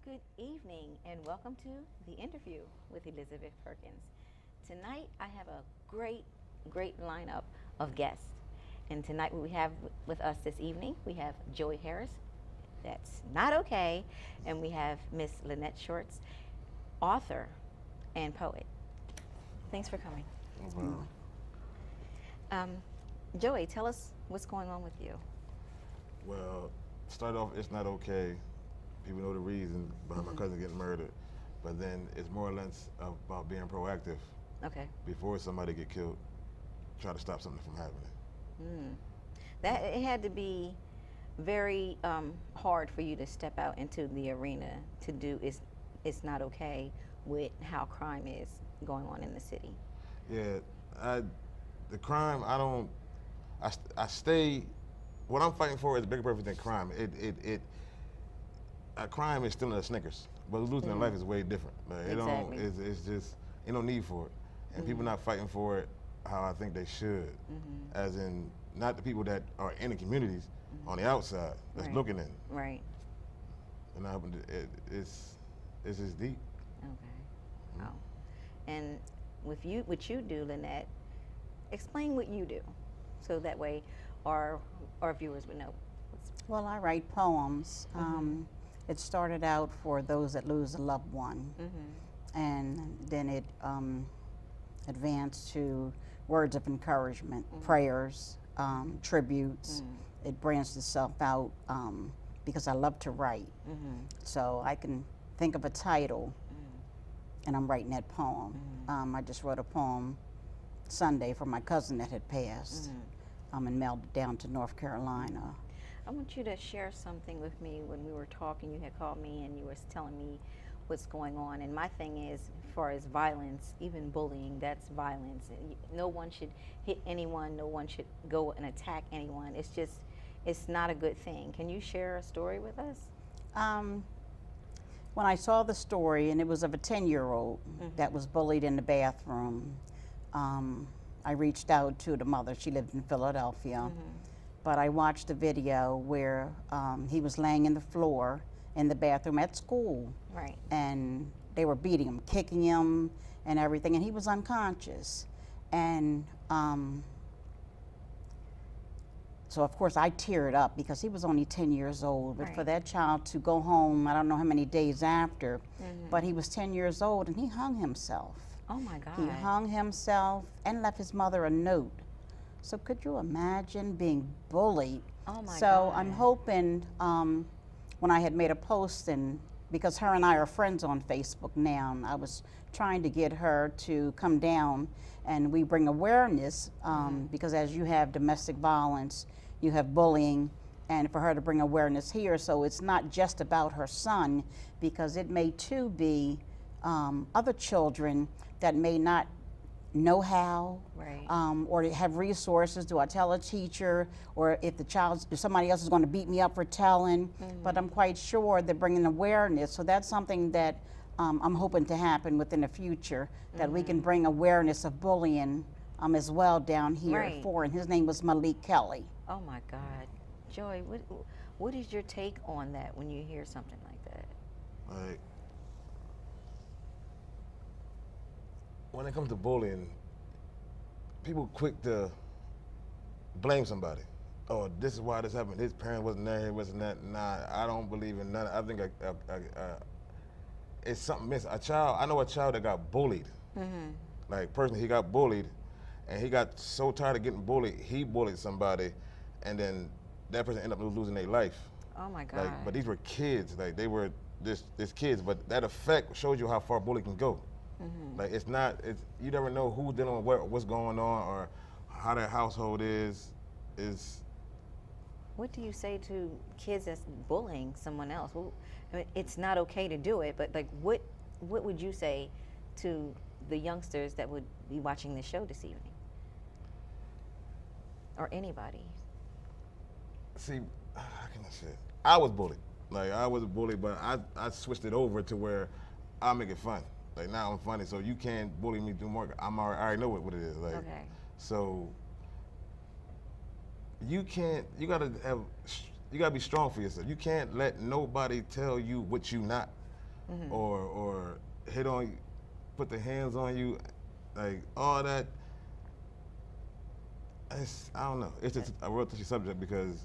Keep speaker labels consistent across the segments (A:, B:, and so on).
A: Good evening and welcome to the interview with Elizabeth Perkins. Tonight I have a great lineup of guests. And tonight we have with us this evening, we have Joey Harris, that's not okay, and we have Miss Lynette Shorts, author and poet. Thanks for coming.
B: Wow.
A: Um, Joey, tell us what's going on with you.
B: Well, start off, it's not okay. People know the reason behind my cousin getting murdered, but then it's more or less about being proactive
A: Okay.
B: before somebody get killed. Try to stop something from happening.
A: Mm. That it had to be very hard for you to step out into the arena to do it's not okay with how crime is going on in the city.
B: Yeah, the crime. I stay. What I'm fighting for is bigger purpose than crime. A crime is stealing a Snickers, but losing a life is way different. Like,
A: Exactly.
B: it's just, ain't no need for it. And people not fighting for it how I think they should. As in, not the people that are in the communities on the outside that's
A: Right.
B: looking in.
A: Right.
B: And it's just deep.
A: Okay. Oh. And what you do, Lynette, explain what you do, so that way our viewers would know.
C: Well, I write poems. It started out for those that lose a loved one, and then it advanced to words of encouragement, prayers, tributes. It branched itself out because I love to write. So I can think of a title, and I'm writing that poem. I just wrote a poem Sunday for my cousin that had passed, and mailed it down to North Carolina.
A: I want you to share something with me. When we were talking, you had called me and you were telling me what's going on. And my thing is, as far as violence, even bullying, that's violence. No one should hit anyone. No one should go and attack anyone. It's not a good thing. Can you share a story with us?
C: When I saw the story, and it was of a 10-year-old that was bullied in the bathroom, I reached out to the mother. She lived in Philadelphia. But I watched a video where he was laying in the floor in the bathroom at school.
A: Right.
C: And they were beating him, kicking him and everything, and he was unconscious. And so of course I teared up because he was only 10 years old. But
A: Right.
C: for that child to go home, I don't know how many days after, but he was 10 years old and he hung himself.
A: Oh my God.
C: He hung himself and left his mother a note. So could you imagine being bullied?
A: Oh my
C: So
A: God.
C: I'm hoping when I had made a post, and because her and I are friends on Facebook now, I was trying to get her to come down and we bring awareness because as you have domestic violence, you have bullying, and for her to bring awareness here, so it's not just about her son, because it may too be other children that may not know how,
A: Right.
C: or to have resources. Do I tell a teacher, or if somebody else is going to beat me up for telling? But I'm quite sure they're bringing awareness. So that's something that I'm hoping to happen within the future, that we can bring awareness of bullying as well down here.
A: Right.
C: And his name was Malik Kelly.
A: Oh my God. Joy, what is your take on that when you hear something like that?
B: Like, when it comes to bullying, people quick to blame somebody. Oh, this is why this happened. His parent wasn't there, he wasn't that. Nah, I don't believe in none. I think it's something missing. I know a child that got bullied. Like, personally, he got bullied, and he got so tired of getting bullied, he bullied somebody, and then that person ended up losing their life.
A: Oh my God.
B: Like, but these were kids. Like, they were this kids, but that effect shows you how far bullying can go. Like, you never know who's dealing with what's going on or how their household is.
A: What do you say to kids that's bullying someone else? Well, I mean, it's not okay to do it, but like, what would you say to the youngsters that would be watching this show this evening, or anybody?
B: See, how can I say it? I was bullied. Like, I was bullied, but I switched it over to where I make it fun. Like, now I'm funny, so you can't bully me through more. I already know what it is. Like,
A: Okay.
B: So you gotta be strong for yourself. You can't let nobody tell you what you not. or hit on you, put their hands on you, like all that. I don't know. It's just a real touchy subject because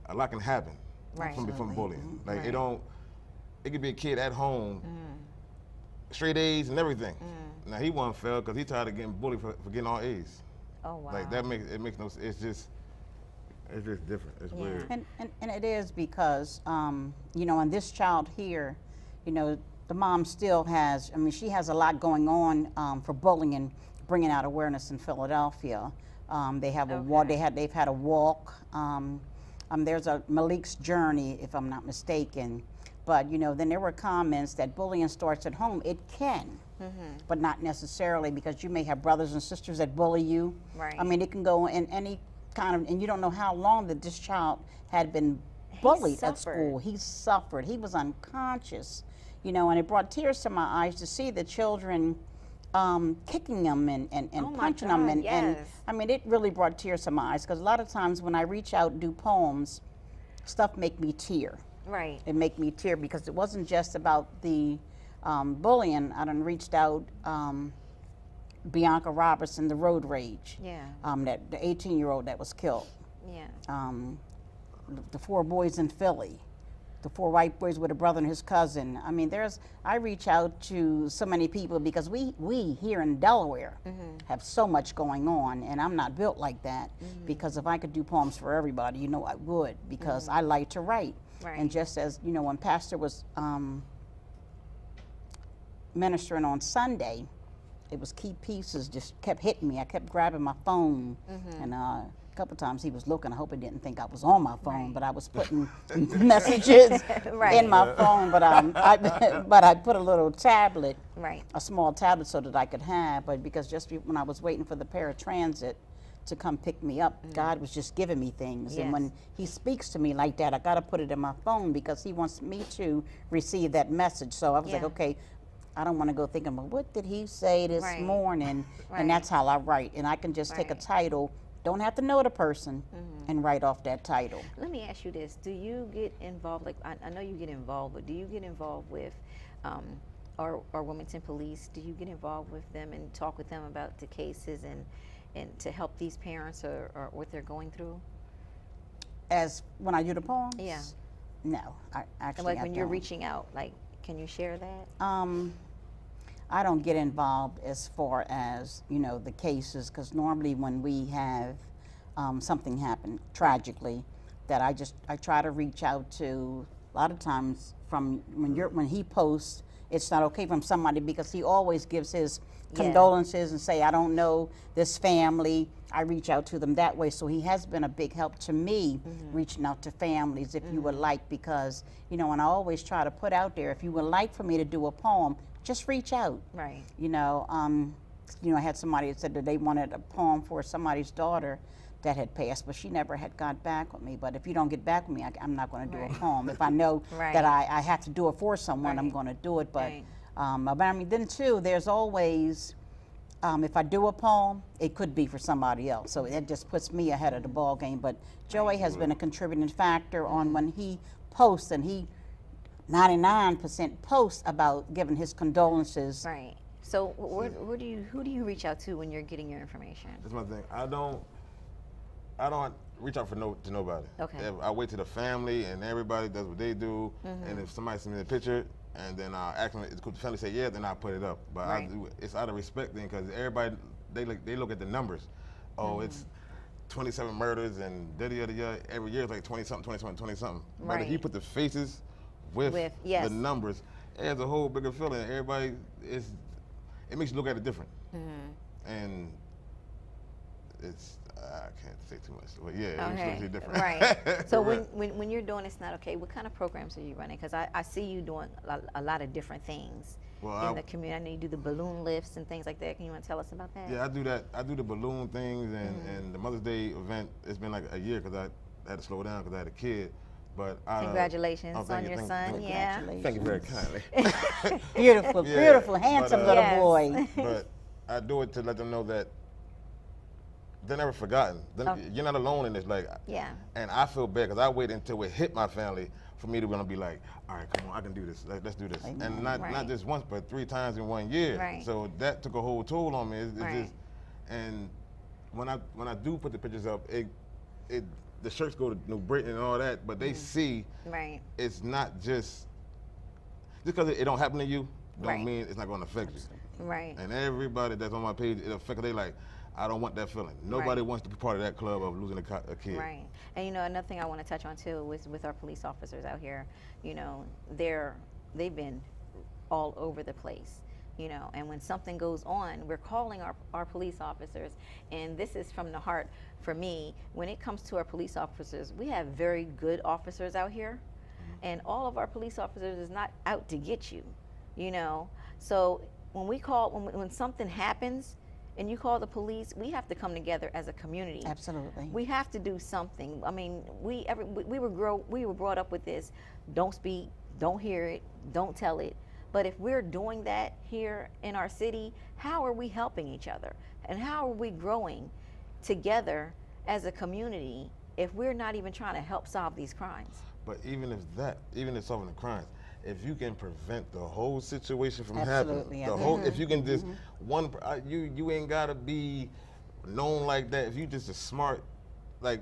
B: a lot can happen
A: Right.
B: from
C: Absolutely.
B: bullying. Like
A: Right.
B: it could be a kid at home, straight A's and everything. Now he won't fail because he tired of getting bullied for getting all A's.
A: Oh wow.
B: Like that makes no. It's just different. It's
A: Yeah.
B: weird.
C: And it is because, you know, and this child here, you know, the mom still has, I mean, she has a lot going on for bullying and bringing out awareness in Philadelphia. They have a walk,
A: Okay.
C: they've had a walk. There's a Malik's Journey, if I'm not mistaken. But, you know, then there were comments that bullying starts at home. It can, but not necessarily, because you may have brothers and sisters that bully you.
A: Right.
C: I mean, it can go in any kind of, and you don't know how long that this child had been bullied at
A: suffered.
C: school. He suffered. He was unconscious, you know, and it brought tears to my eyes to see the children kicking him and
A: Oh my
C: punching him.
A: God,
C: And
A: yes.
C: I mean, it really brought tears to my eyes because a lot of times when I reach out and do poems, stuff make me tear.
A: Right.
C: It make me tear because it wasn't just about the bullying. I done reached out Bianca Robertson, the road rage.
A: Yeah.
C: That the 18-year-old that was killed.
A: Yeah.
C: The 4 boys in Philly, the 4 white boys with a brother and his cousin. I mean, I reach out to so many people because we here in Delaware have so much going on, and I'm not built like that because if I could do poems for everybody, you know I would, because I like to write.
A: Right.
C: And just as, you know, when Pastor was ministering on Sunday, it was key pieces just kept hitting me. I kept grabbing my phone, and a couple times he was looking. I hope he didn't think I was on my phone,
A: Right.
C: but I was putting messages
A: Right.
C: in my phone. But I put a little tablet,
A: Right.
C: a small tablet, so that I could have. But because when I was waiting for the paratransit to come pick me up, God was just giving me things. And
A: Yes.
C: when He speaks to me like that, I got to put it in my phone because He wants me to receive that message. So I was like,
A: Yeah.
C: okay, I don't want to go thinking, well, what did he say this
A: Right.
C: morning?
A: Right.
C: And that's how I write. And I can just take a
A: Right.
C: title, don't have to know the person, and write off that title.
A: Let me ask you this: do you get involved? Like I know you get involved, but do you get involved with, or Wilmington Police? Do you get involved with them and talk with them about the cases and to help these parents or what they're going through?
C: As when I do the poems?
A: Yeah.
C: No, I actually
A: And like
C: I
A: when you're
C: don't.
A: reaching out, like, can you share that?
C: I don't get involved as far as, you know, the cases, because normally when we have something happen tragically, that I try to reach out to, a lot of times from when he posts, it's not okay from somebody because he always gives his
A: Yeah.
C: condolences and say, I don't know this family. I reach out to them that way. So he has been a big help to me reaching out to families, if you would like, because, you know, and I always try to put out there, if you would like for me to do a poem, just reach out.
A: Right.
C: You know, I had somebody that said that they wanted a poem for somebody's daughter that had passed, but she never had got back with me. But if you don't get back with me, I'm not going to do
A: Right.
C: a poem. If I know
A: Right.
C: that I have to do it for someone, I'm
A: Right.
C: going to do it. But,
A: Right.
C: but I mean, then too, there's always, if I do a poem, it could be for somebody else. So that just puts me ahead of the ball game. But Joey has been a contributing factor on when he posts, and he 99% posts about giving his condolences.
A: Right. So who do you reach out to when you're getting your information?
B: That's my thing. I don't reach out to nobody.
A: Okay.
B: If I wait till the family and everybody does what they do, and if somebody sends me a picture, and then I ask them, the family say yeah, then I put it up. But
A: Right.
B: it's out of respect thing, because everybody they look at the numbers. Oh, it's 27 murders and every year it's like 20 something, 20 something, 20 something. But if you
A: Right.
B: put the faces with
A: yes.
B: the numbers, it adds a whole bigger feeling. Everybody it makes you look at it different. And it's I can't say too much, but yeah, it makes you look different.
A: Right. So
B: Right.
A: when you're doing It's Not Okay, what kind of programs are you running? Because I see you doing a lot of different things
B: Well,
A: in the community. I know you do the balloon lifts and things like that. Can you want to tell us about that?
B: Yeah, I do that. I do the balloon things and the Mother's Day event. It's been like a year because I had to slow down because I had a kid. But
A: Congratulations
B: oh, thank
A: on
B: you,
A: your
B: thank you,
A: son.
B: thank you.
A: Yeah.
B: Thank you very kindly.
C: Beautiful,
B: Yeah,
C: beautiful, handsome
B: but,
C: little
A: Yes.
C: boy.
B: But I do it to let them know that they're never forgotten.
A: Oh.
B: You're not alone in this. Like,
A: Yeah.
B: and I feel bad because I waited until it hit my family for me to want to be like, all right, come on, I can do this. Let's do this.
C: Amen.
B: And not
A: Right.
B: just once, but 3 times in 1 year.
A: Right.
B: So that took a whole toll on me. It's
A: Right.
B: just, and when I do put the pictures up, the shirts go to New Britain and all that, but they see
A: Right.
B: it's not just because it don't happen to you, don't
A: Right.
B: mean it's not going to affect you.
A: Right.
B: And everybody that's on my page, it affects. They like, I don't want that feeling. Nobody
A: Right.
B: wants to be part of that club of losing a kid.
A: Right. And you know, another thing I want to touch on too was with our police officers out here, you know, they've been all over the place, you know, and when something goes on, we're calling our police officers, and this is from the heart for me. When it comes to our police officers, we have very good officers out here, and all of our police officers is not out to get you, you know. So when we call, when something happens and you call the police, we have to come together as a community.
C: Absolutely.
A: We have to do something. I mean, we were brought up with this: don't speak, don't hear it, don't tell it. But if we're doing that here in our city, how are we helping each other? And how are we growing together as a community if we're not even trying to help solve these crimes?
B: But even if solving the crimes, if you can prevent the whole situation from
C: Absolutely,
B: happening, if you can just you ain't gotta be known like that. If you just a smart, like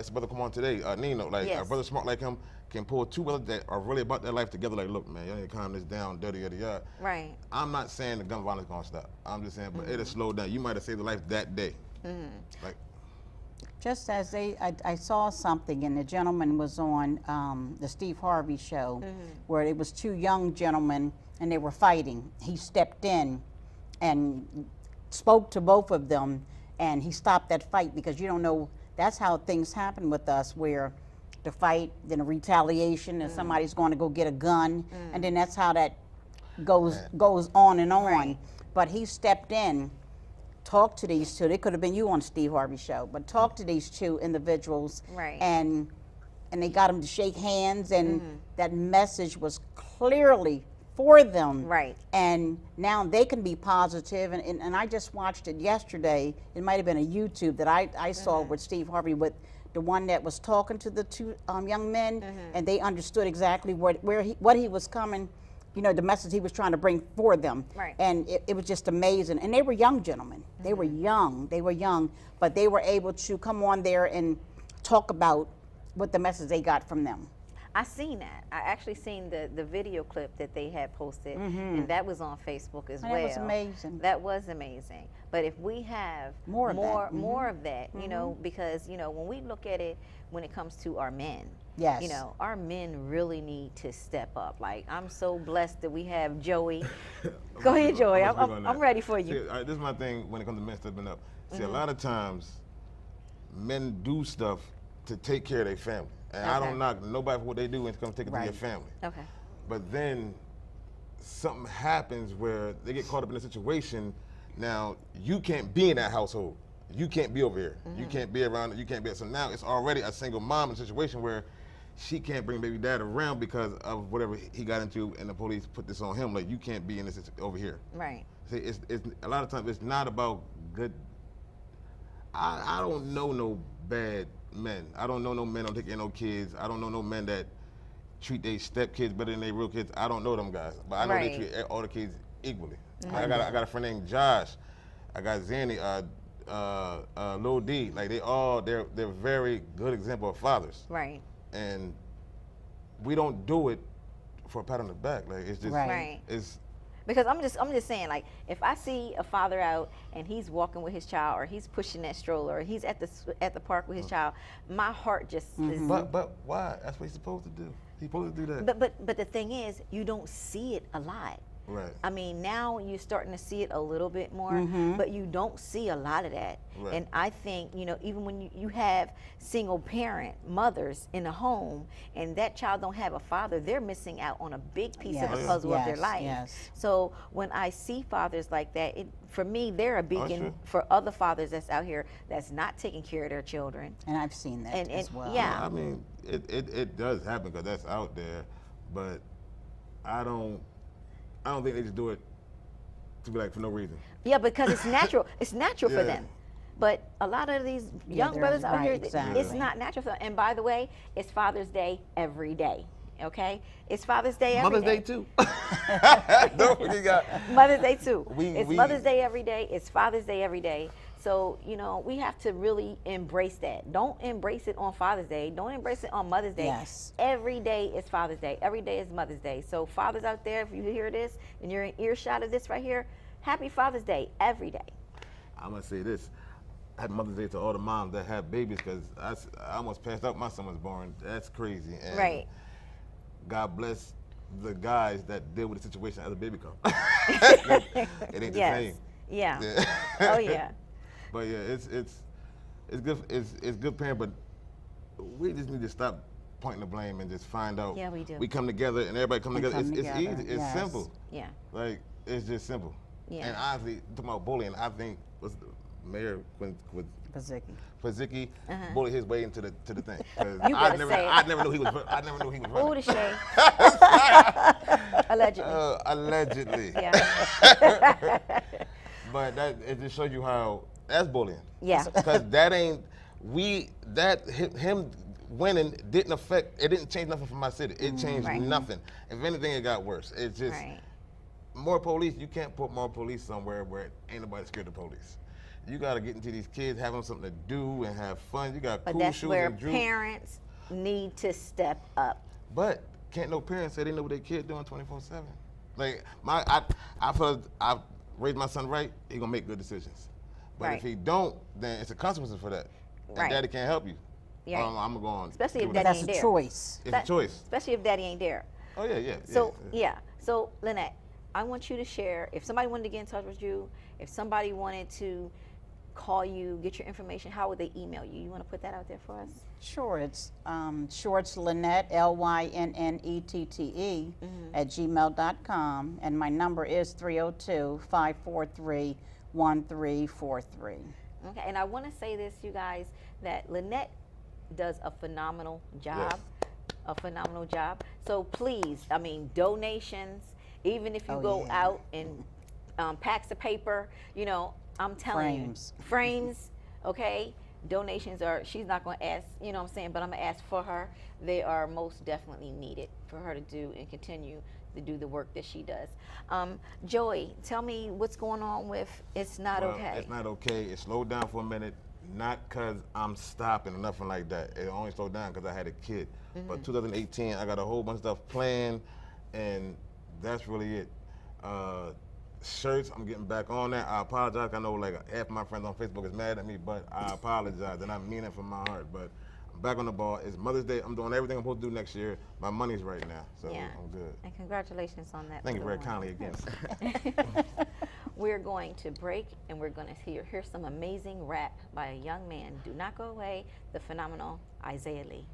B: it's brother come on today, Nino, like
A: Yes.
B: a brother smart like him can pull 2 brothers that are really about their life together. Like, look, man, y'all need to calm this down, yada.
A: Right.
B: I'm not saying the gun violence gonna stop. I'm just saying, but it'll slow down. You might have saved a life that day. Like,
C: Just as I saw something, and the gentleman was on the Steve Harvey show, where it was 2 young gentlemen, and they were fighting. He stepped in and spoke to both of them, and he stopped that fight, because you don't know, that's how things happen with us, where the fight, then a retaliation, and somebody's going to go get a gun, and then that's how that goes on and on.
A: Right.
C: But he stepped in, talked to these 2. They could have been you on Steve Harvey show, but talked to these 2 individuals,
A: Right.
C: and they got them to shake hands, and that message was clearly for them.
A: Right.
C: And now they can be positive. And I just watched it yesterday. It might have been a YouTube that I saw with Steve Harvey, with the one that was talking to the 2 young men, and they understood exactly what he was coming, you know, the message he was trying to bring for them.
A: Right.
C: And it was just amazing. And they were young gentlemen. They were young, but they were able to come on there and talk about what the message they got from them.
A: I seen that. I actually seen the video clip that they had posted, and that was on Facebook as well.
C: That was amazing.
A: That was amazing. But if we have
C: More of that.
A: more of that, you know, because you know, when we look at it, when it comes to our men,
C: Yes.
A: you know, our men really need to step up. Like, I'm so blessed that we have Joey. Go ahead, Joey. I'm ready for you.
B: See, all right, this is my thing when it comes to men stepping up. See, a lot of times, men do stuff to take care of their family. And I
A: Okay.
B: don't knock nobody for what they do when it comes to taking care of your family.
A: Okay.
B: But then something happens where they get caught up in a situation. Now, you can't be in that household. You can't be over here. You can't be around it. You can't be. So now it's already a single mom in a situation where she can't bring baby dad around because of whatever he got into, and the police put this on him. Like, you can't be in this over here.
A: Right.
B: See, it's a lot of times it's not about good. I don't know no bad men. I don't know no men don't take care of no kids. I don't know no men that treat their stepkids better than their real kids. I don't know them guys, but I know
A: Right.
B: they treat all the kids equally. I got a friend named Josh. I got Zanny, Lil D. Like, they're very good example of fathers.
A: Right.
B: And we don't do it for a pat on the back. Like, it's just
A: Right.
B: it's.
A: Because I'm just saying, like, if I see a father out and he's walking with his child, or he's pushing that stroller, or he's at the park with his child, my heart just is.
B: But why? That's what he's supposed to do. He's supposed to do that.
A: But the thing is, you don't see it a lot.
B: Right.
A: I mean, now you're starting to see it a little bit more, but you don't see a lot of that.
B: Right.
A: And I think, you know, even when you have single parent mothers in a home and that child don't have a father, they're missing out on a big piece of the
C: Yes,
A: puzzle of their
C: yes,
A: life.
C: yes.
A: So when I see fathers like that, for me, they're a beacon
B: sure.
A: for other fathers that's out here that's not taking care of their children.
C: And I've seen that
A: And
C: as well.
A: yeah.
B: I mean, it does happen because that's out there, but I don't think they just do it to be like for no reason.
A: Yeah, because it's natural. It's natural for
B: Yeah.
A: them. But a lot of these young
C: they're
A: brothers out
C: right,
A: here,
C: exactly.
A: it's not natural for them. And by the way, it's Father's Day every day. Okay, it's Father's Day every
B: Mother's Day
A: day.
B: too. Don't forget, you got
A: Mother's Day too.
B: We-
A: It's
B: we-
A: Mother's Day every day. It's Father's Day every day. So, we have to really embrace that. Don't embrace it on Father's Day. Don't embrace it on Mother's Day.
C: Yes.
A: Every day is Father's Day. Every day is Mother's Day. So, fathers out there, if you hear this and you're in earshot of this right here, happy Father's Day every day.
B: I'm gonna say this. Happy Mother's Day to all the moms that have babies, because I almost passed out. My son was born. That's crazy. And
A: Right.
B: God bless the guys that deal with the situation as a baby comes. It ain't the
A: Yes.
B: same.
A: Yeah.
B: Yeah.
A: Oh, yeah.
B: But yeah, it's good. It's good parent, but we just need to stop pointing the blame and just find out.
A: Yeah, we do.
B: We come together and everybody come
C: And
B: together.
C: come
B: It's
C: together,
B: easy. It's
C: yes.
B: simple.
A: Yeah.
B: Like it's just simple.
A: Yeah.
B: And honestly, talking about bullying, I think was the mayor with
C: Pazicki.
B: Pazicki bullied his way into the thing. 'Cause
A: Uh-huh. You better
B: never,
A: say it.
B: I never knew he was. I never knew he was
A: Ooh,
B: running.
A: the shade. Allegedly.
B: Allegedly.
A: Yeah.
B: But it just shows you how that's bullying.
A: Yeah.
B: Because that ain't him winning didn't affect. It didn't change nothing for my city. It changed
A: Right.
B: nothing. If anything, it got worse. It's just
A: Right.
B: more police. You can't put more police somewhere where ain't nobody scared of the police. You got to get into these kids, have them something to do and have fun. You got
A: But
B: cool
A: that's
B: shoes
A: where
B: and Drew.
A: parents need to step up.
B: But can't no parents say they know what their kid doing 24/7. Like I feel I raised my son right. He gonna make good decisions. But
A: Right.
B: if he don't, then it's a consequence for that. And
A: Right.
B: daddy can't help you.
A: Yeah.
B: I'm gonna go on.
A: Especially
B: do
A: if
B: that.
A: daddy
C: That's
A: ain't
C: a
A: there.
C: choice.
B: It's a choice.
A: Especially if daddy ain't there.
B: Oh yeah.
A: So yeah. So Lynette, I want you to share. If somebody wanted to get in touch with you, if somebody wanted to call you, get your information, how would they email you? You want to put that out there for us?
C: Sure, it's Shorts Lynette, LYNNETTE @gmail.com, and my number is 302-543-1343.
A: Okay. And I want to say this, you guys, that Lynette does a phenomenal job. A phenomenal job. So please, I mean, donations. Even if you
C: Oh,
A: go
C: yeah.
A: out and packs of paper, I'm telling
C: Frames.
A: you, frames, okay? Donations are, she's not going to ask, you know what I'm saying, but I'm going to ask for her. They are most definitely needed for her to do and continue to do the work that she does. Joey, tell me what's going on with It's Not
B: Well,
A: Okay.
B: It's not okay. It slowed down for a minute, not because I'm stopping or nothing like that. It only slowed down because I had a kid. But 2018, I got a whole bunch of stuff planned, and that's really it. Shirts, I'm getting back on that. I apologize. I know like half my friends on Facebook is mad at me, but I apologize, and I mean it from my heart. But I'm back on the ball. It's Mother's Day. I'm doing everything I'm supposed to do next year. My money's right now, so
A: Yeah.
B: I'm good.
A: And congratulations on that.
B: Thank you
A: little
B: very kindly again.
A: one. We're going to break, and we're going to hear some amazing rap by a young man. Do not go away, the phenomenal Isaiah Lee.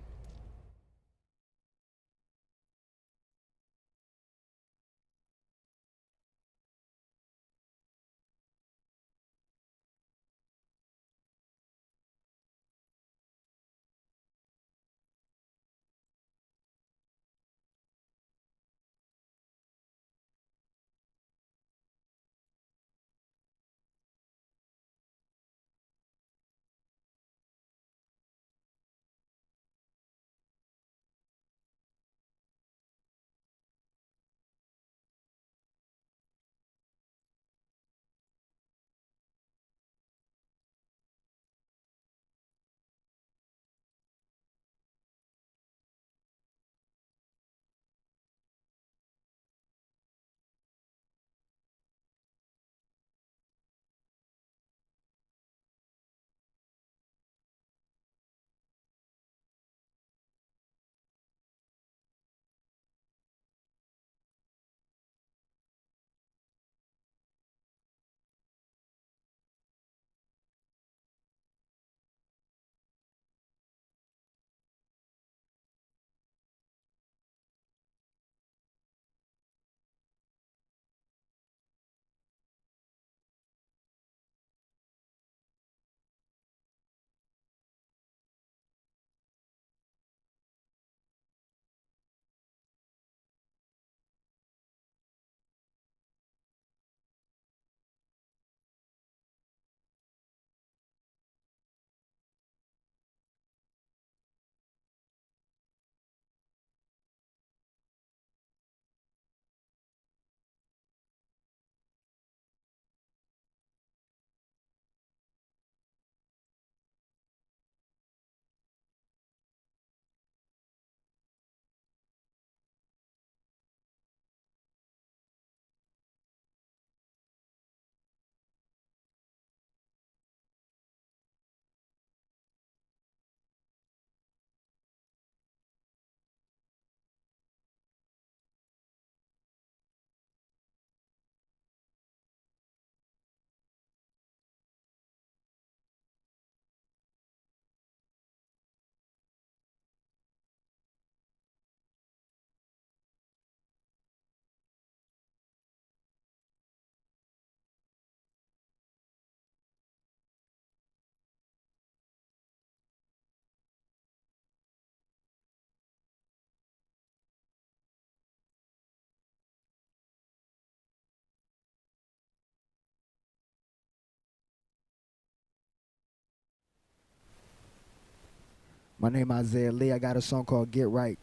D: My name is Isaiah Lee. I got a song called Get Right.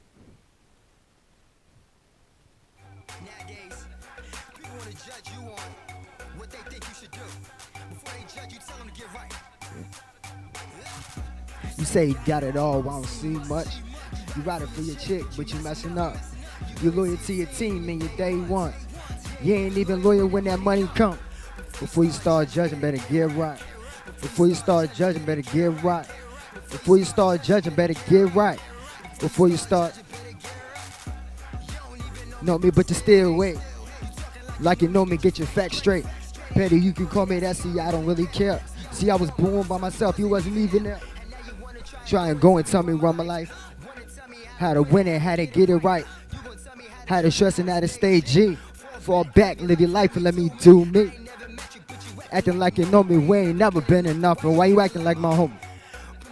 E: Nowadays, people want to judge you on what they think you should do. Before they judge you, tell them to get right.
D: You say you got it all, I don't see much. You riding for your chick, but you messing up. You loyal to your team and your day one. You ain't even loyal when that money come. Before you start judging, better get right. Before you start judging, better get right. Before you start judging, better get right. Before you start, know me, but you still wait. Like you know me, get your facts straight. Petty, you can call me that, see, I don't really care. See, I was born by myself, you wasn't even there. Try and go and tell me run my life. How to win it, how to get it right. How to stress and how to stay G. Fall back, live your life and let me do me. Acting like you know me, we ain't never been enough. And why you acting like my homie?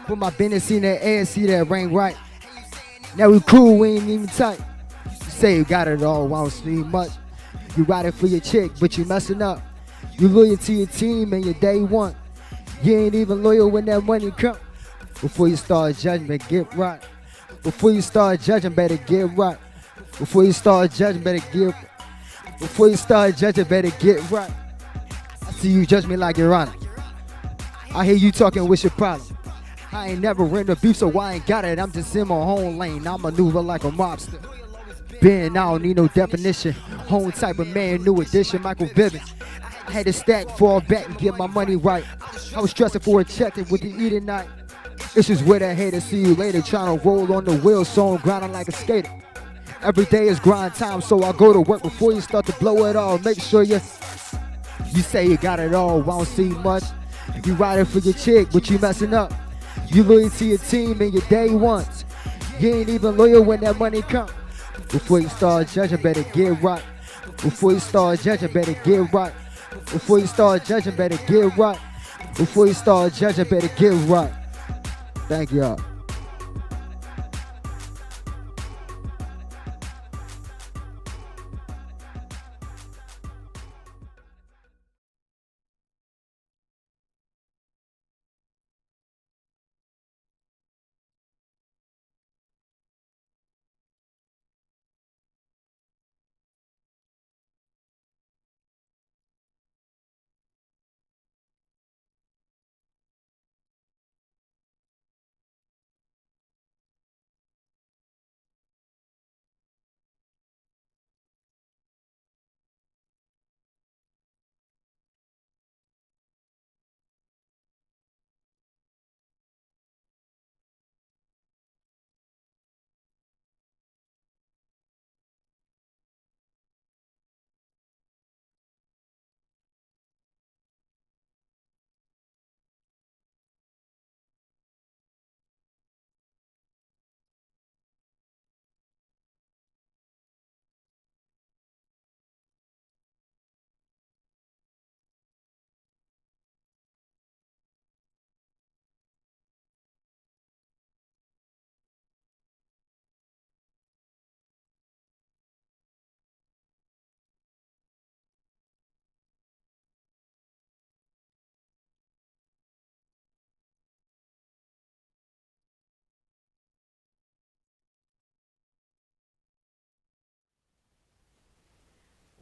D: Put my business in the air, see that rain right. Now we cool, we ain't even tight. You say you got it all, I don't see much. You riding for your chick, but you messing up. You loyal to your team and your day one. You ain't even loyal when that money come. Before you start judging, better get right. Before you start judging, better get right. Before you start judging, better get. Before you start judging, better get right. I see you judge me like your honor. I hear you talking, what's your problem? I ain't never in a beef, so I ain't got it. I'm just in my own lane. I maneuver like a mobster. Ben, I don't need no definition. Home type of man, new edition, Michael Vivian. I had to stack, fall back, and get my money right. I was stressing for a check with the eating night. This is where I hate to see you later. Trying to roll on the wheel, so I'm grinding like a skater. Every day is grind time, so I go to work before you start to blow it all. Make sure you say you got it all, I don't see much. You riding for your chick, but you messing up. You loyal to your team and your day ones. You ain't even loyal when that money come. Before you start judging, better get right. Before you start judging, better get right. Before you start judging, better get right. Before you start judging, better get right. Thank y'all.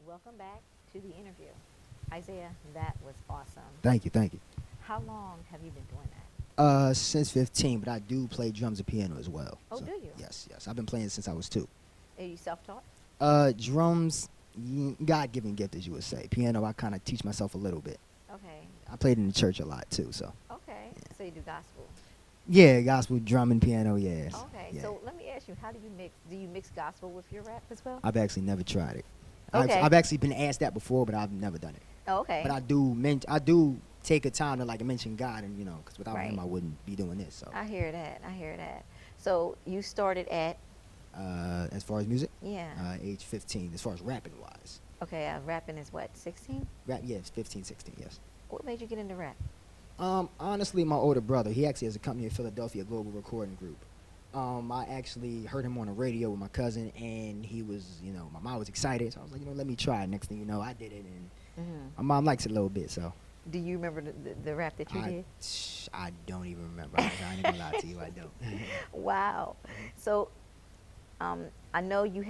A: Welcome back to the interview. Isaiah, that was awesome.
D: Thank you, thank you.
A: How long have you been doing that?
D: Since 15, but I do play drums and piano as well.
A: Oh, do you?
D: Yes, yes. I've been playing since I was 2.
A: Are you self-taught?
D: Drums, God-given gift, as you would say. Piano, I kind of teach myself a little bit.
A: Okay.
D: I played in the church a lot too, so.
A: Okay. So you do gospel.
D: Yeah, gospel, drum and piano, yes.
A: Okay.
D: Yeah.
A: So let me ask you, how do you mix? Do you mix gospel with your rap as well?
D: I've actually never tried it.
A: Okay.
D: I've actually been asked that before, but I've never done it.
A: Oh, okay.
D: But I do take a time to like mention God, and because without
A: Right.
D: Him, I wouldn't be doing this. So.
A: I hear that. I hear that. So you started at
D: As far as music,
A: yeah.
D: age 15. As far as rapping wise,
A: Okay. Rapping is what, 16?
D: rap, yes, 15, 16, yes.
A: What made you get into rap?
D: Honestly, my older brother, he actually has a company in Philadelphia, Global Recording Group. I actually heard him on the radio with my cousin, and he was, my mom was excited, so I was like, let me try it. Next thing you know, I did it, and
A: Mm-hmm.
D: my mom likes it a little bit, so.
A: Do you remember the rap that you did?
D: I don't even remember. I ain't gonna lie to you. I don't.
A: Wow. So, I know you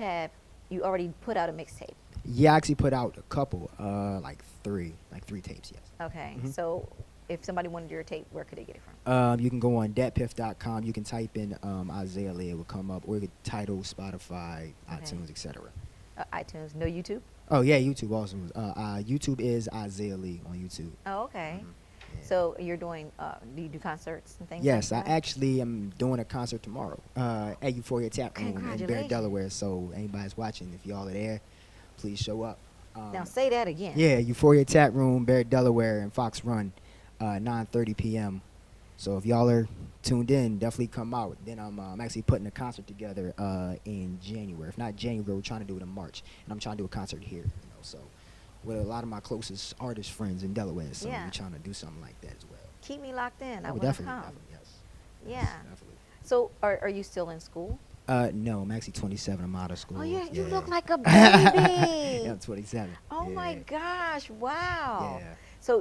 A: already put out a mixtape.
D: Yeah, I actually put out a couple, like three tapes. Yes.
A: Okay. So, if somebody wanted your tape, where could they get it from?
D: You can go on datpiff.com. You can type in Isaiah Lee. It will come up, or you could title Spotify, iTunes, etc.
A: iTunes. No YouTube.
D: Oh yeah, YouTube also. YouTube is Isaiah Lee on YouTube.
A: Oh, okay.
D: Yeah.
A: So you're doing? Do you do concerts and things?
D: Yes,
A: like
D: I
A: that?
D: actually am doing a concert tomorrow at Euphoria Tap Room in Barry,
A: Congratulations.
D: Delaware. So anybody's watching, if y'all are there, please show up.
A: Now say that again.
D: Yeah, Euphoria Tap Room, Barry, Delaware, and Fox Run, 9:30 p.m. So if y'all are tuned in, definitely come out. Then I'm actually putting a concert together in January. If not January, we're trying to do it in March, and I'm trying to do a concert here. So with a lot of my closest artist friends in Delaware, so
A: Yeah.
D: we're trying to do something like that as well.
A: Keep me locked in. I
D: Oh,
A: want to
D: definitely,
A: come.
D: definitely, yes.
A: Yeah.
D: Yes, definitely.
A: So are you still in school?
D: No, I'm actually 27. I'm out of school.
A: Oh, yeah. You look
D: Yeah.
A: like a baby.
D: Yeah, I'm 27.
A: Oh
D: yeah.
A: my gosh! Wow.
D: Yeah.
A: So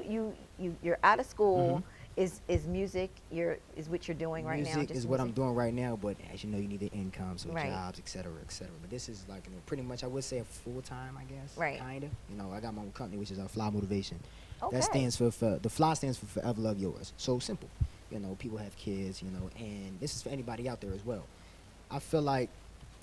A: you're out of school.
D: Mhm.
A: Is music is what you're doing right now?
D: Music
A: Just
D: is what I'm
A: music?
D: doing right now, but as you know, you need the income, so
A: Right.
D: jobs, et cetera, et cetera. But this is like, pretty much, I would say a full time, I guess.
A: Right.
D: Kinda. I got my own company, which is Fly Motivation.
A: Okay.
D: That stands for the Fly stands for Forever Love Yours. So simple. People have kids, and this is for anybody out there as well. I feel like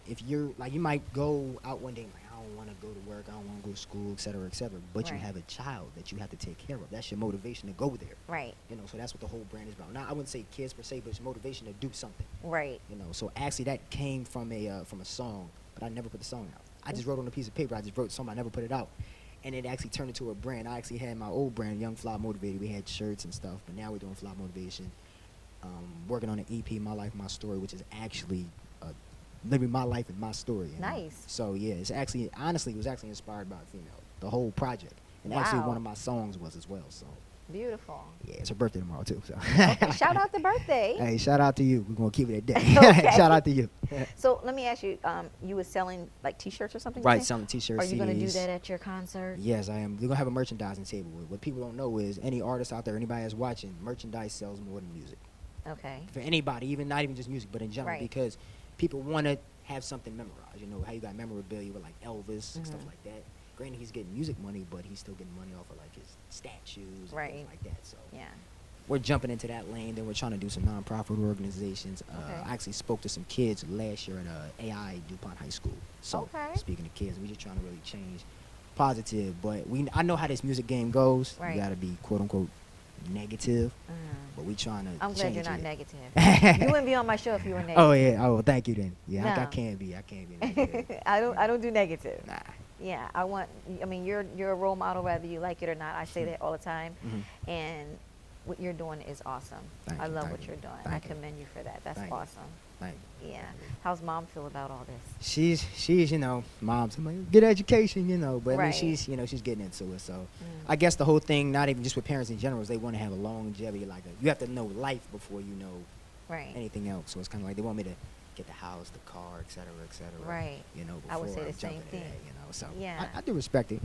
D: if you're like, you might go out one day and like, I don't want to go to work, I don't want to go to school, et cetera, but you
A: Right.
D: have a child that you have to take care of. That's your motivation to go there.
A: Right.
D: So that's what the whole brand is about. Now, I wouldn't say kids per se, but it's motivation to do something.
A: Right.
D: So actually that came from a song, but I never put the song out. I just wrote on a piece of paper. I just wrote something. I never put it out, and it actually turned into a brand. I actually had my old brand, Young Fly Motivated. We had shirts and stuff, but now we're doing Fly Motivation. Working on an EP, My Life, My Story, which is actually living my life and my story.
A: Nice.
D: So yeah, it's actually, honestly, it was actually inspired by a female. The whole project, and actually
A: Wow.
D: one of my songs was as well. So
A: Beautiful.
D: yeah, it's her birthday tomorrow too. So
A: Okay, shout out the birthday.
D: hey, shout out to you. We're gonna keep it at that.
A: Okay.
D: Shout out to you.
A: So let me ask you, you were selling like T-shirts or something? you
D: Right,
A: say?
D: selling T-shirts,
A: Are you going to do
D: CDs.
A: that at your concert?
D: Yes, I am. We're gonna have a merchandising table. What people don't know is any artist out there, anybody that's watching, merchandise sells more than music.
A: Okay.
D: For anybody, not even just music, but in general,
A: Right.
D: because people want to have something memorized. How you got memorabilia with like Elvis and stuff like that. Granted, he's getting music money, but he's still getting money off of like his statues and
A: Right.
D: things like that. So
A: Yeah.
D: we're jumping into that lane. Then we're trying to do some nonprofit organizations.
A: Okay.
D: I actually spoke to some kids last year at AI DuPont High School. So
A: Okay.
D: speaking to kids, we're just trying to really change positive. But I know how this music game goes.
A: Right.
D: You got to be quote unquote negative,
A: Mm.
D: but we trying to.
A: I'm glad
D: change
A: you're not
D: it.
A: negative. You wouldn't be on my show if you were negative.
D: Oh yeah. Oh, thank you then. Yeah, I
A: No.
D: can't be. I can't be negative.
A: I don't do negative.
D: Nah.
A: Yeah, I mean, you're a role model whether you like it or not. I say that all the time,
D: Mhm.
A: and what you're doing is awesome.
D: Thank
A: I
D: you,
A: love
D: thank
A: what
D: you,
A: you're doing.
D: thank
A: I
D: you.
A: commend you for that. That's
D: Thank you.
A: awesome.
D: Thank you.
A: Yeah. How's mom feel about all this?
D: She's mom's like, good education, but I
A: Right.
D: mean she's getting into it. So I guess the whole thing, not even just with parents in general, is they want to have a longevity. Like you have to know life before you know
A: Right.
D: anything else. So it's kind of like they want me to get the house, the car, et cetera, et cetera.
A: Right.
D: Before
A: I would say
D: I
A: the
D: jump
A: same
D: into
A: thing.
D: that, So
A: Yeah.
D: I do respect it.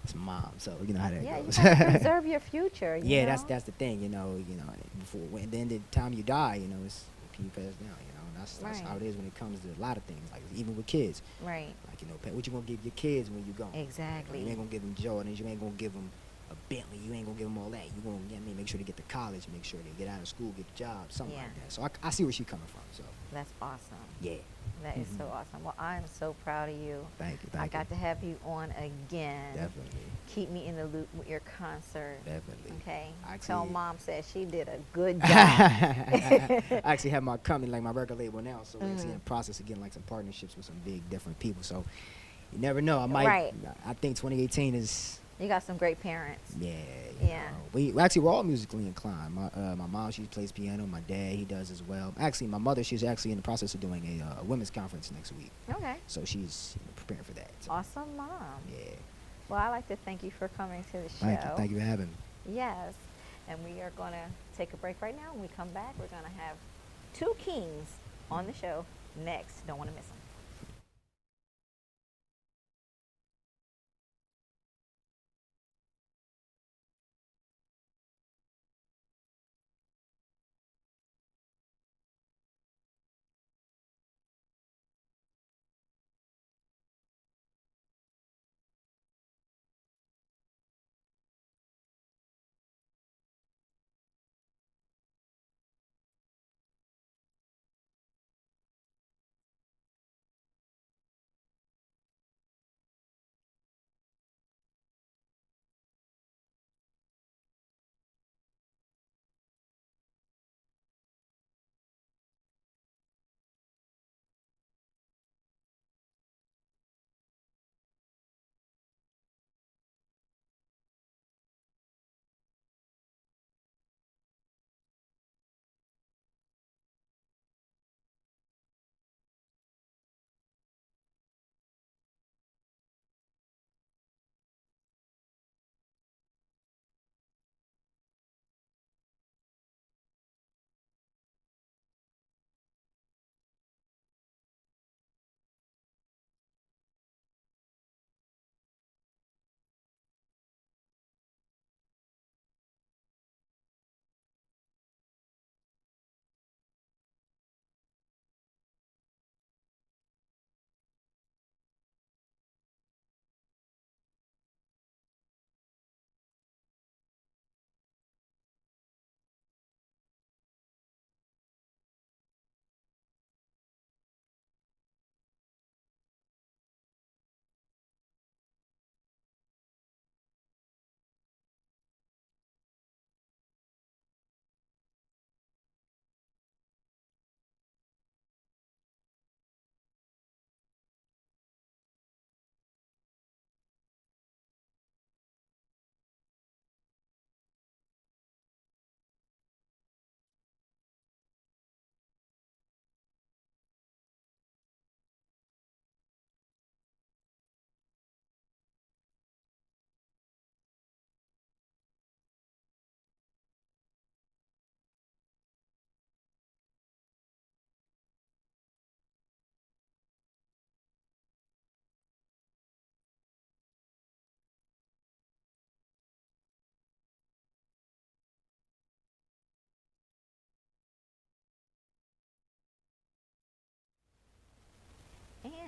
D: It's mom, so you know how that
A: Yeah, you
D: goes.
A: gotta preserve your future. You
D: Yeah,
A: know?
D: that's the thing. Before then the time you die, it's you pass down. And that's how
A: Right.
D: it is when it comes to a lot of things. Like even with kids.
A: Right.
D: Like, what you gonna give your kids when you gone?
A: Exactly.
D: You ain't gonna give them Jordans. You ain't gonna give them a Bentley. You ain't gonna give them all that. You gonna, make sure they get to college. Make sure they get out of school, get a job, something
A: Yeah.
D: like that. So I see where she's coming from. So
A: That's awesome.
D: yeah,
A: That is so awesome. Well, I'm so proud of you.
D: thank you.
A: I
D: Thank
A: got
D: you.
A: to have you on again.
D: Definitely,
A: Keep me in the loop with your concert.
D: definitely.
A: Okay.
D: I
A: Tell
D: actually-
A: mom said she did a good job.
D: I actually have my company, like my record label now, so we're actually in the process of getting like some partnerships with some big different people. So you never know. I might.
A: Right.
D: I think 2018 is.
A: You got some great parents.
D: Yeah.
A: Yeah.
D: We're all musically inclined. My mom, she plays piano. My dad, he does as well. Actually, my mother, she's actually in the process of doing a women's conference next week.
A: Okay.
D: So she's preparing for that. So,
A: Awesome mom.
D: yeah.
A: Well, I'd like to thank you for coming to the show.
D: Thank you. Thank you for having me.
A: Yes. And we are going to take a break right now. When we come back, we're going to have two kings on the show next. Don't want to miss them.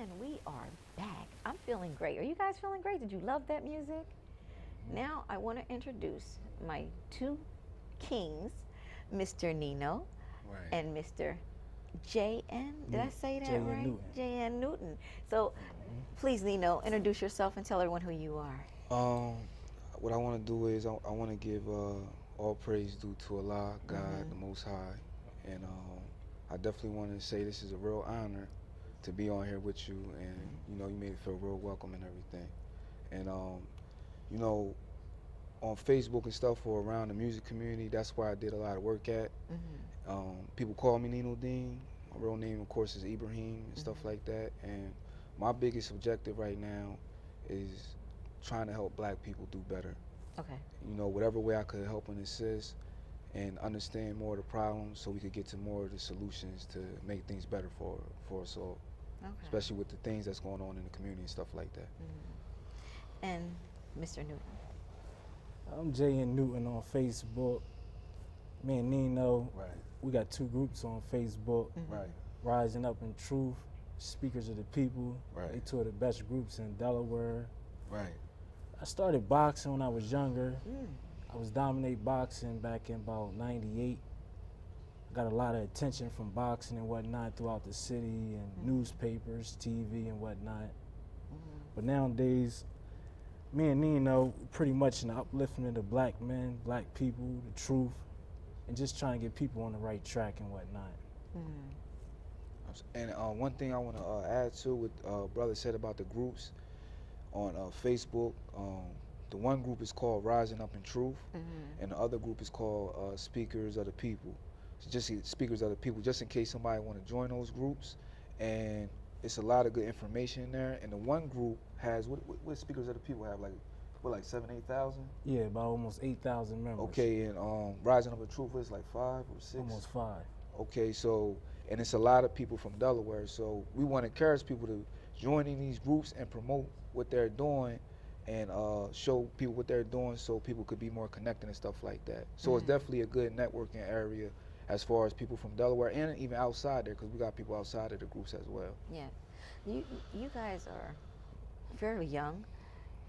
A: And we are back. I'm feeling great. Are you guys feeling great? Did you love that music? Now I want to introduce my two kings, Mr. Nino
F: Right.
A: and Mr. J.N. Did I say that
F: J.N.
A: right?
F: Newton.
A: J.N. Newton. So please, Nino, introduce yourself and tell everyone who you are.
F: What I want to do is I want to give all praise due to Allah, God, the Most High, and I definitely want to say this is a real honor to be on here with you, and you know you made it feel real welcome and everything, and you know on Facebook and stuff or around the music community, that's where I did a lot of work at. People call me Nino Dean. My real name, of course, is Ibrahim and stuff like that. And my biggest objective right now is trying to help black people do better.
A: Okay.
F: You know, whatever way I could help and assist and understand more of the problems so we could get to more of the solutions to make things better for us all.
A: Okay.
F: Especially with the things that's going on in the community and stuff like that.
A: And Mr. Newton.
G: I'm J.N. Newton on Facebook. Me and Nino,
F: Right.
G: we got two groups on Facebook.
F: Right.
G: Rising Up in Truth, Speakers of the People.
F: Right.
G: They two of the best groups in Delaware.
F: Right.
G: I started boxing when I was younger. I was dominate boxing back in about 98. I got a lot of attention from boxing and whatnot throughout the city and newspapers, TV and whatnot. But nowadays, me and Nino pretty much in the uplifting of the black men, black people, the truth, and just trying to get people on the right track and whatnot.
F: And one thing I want to add to what brother said about the groups on Facebook. The one group is called Rising Up in Truth, and the other group is called Speakers of the People. So just Speakers of the People, just in case somebody want to join those groups. And it's a lot of good information in there. And the one group has what Speakers of the People have, like 7,000-8,000.
G: Yeah, about almost 8,000 members.
F: Okay, and Rising Up in Truth is like 5 or 6.
G: Almost 5.
F: Okay, so, and it's a lot of people from Delaware, so we want to encourage people to join in these groups and promote what they're doing and show people what they're doing so people could be more connected and stuff like that. So it's definitely a good networking area as far as people from Delaware and even outside there, because we got people outside of the groups as well.
A: Yeah. You guys are fairly young.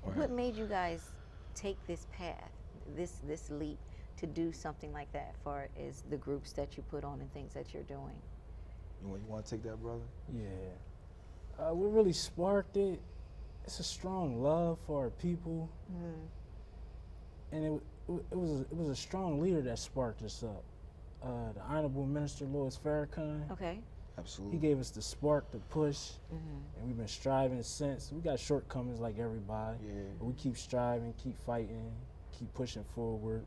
F: Right.
A: What made you guys take this path, this leap to do something like that for is the groups that you put on and things that you're doing?
F: You want to take that, brother?
G: Yeah. What really sparked it, it's a strong love for our people. And it was a strong leader that sparked us up. The Honorable Minister Louis Farrakhan.
A: Okay.
F: Absolutely.
G: He gave us the spark to push, and we've been striving since. We got shortcomings like everybody, but we keep striving, keep fighting, keep pushing forward,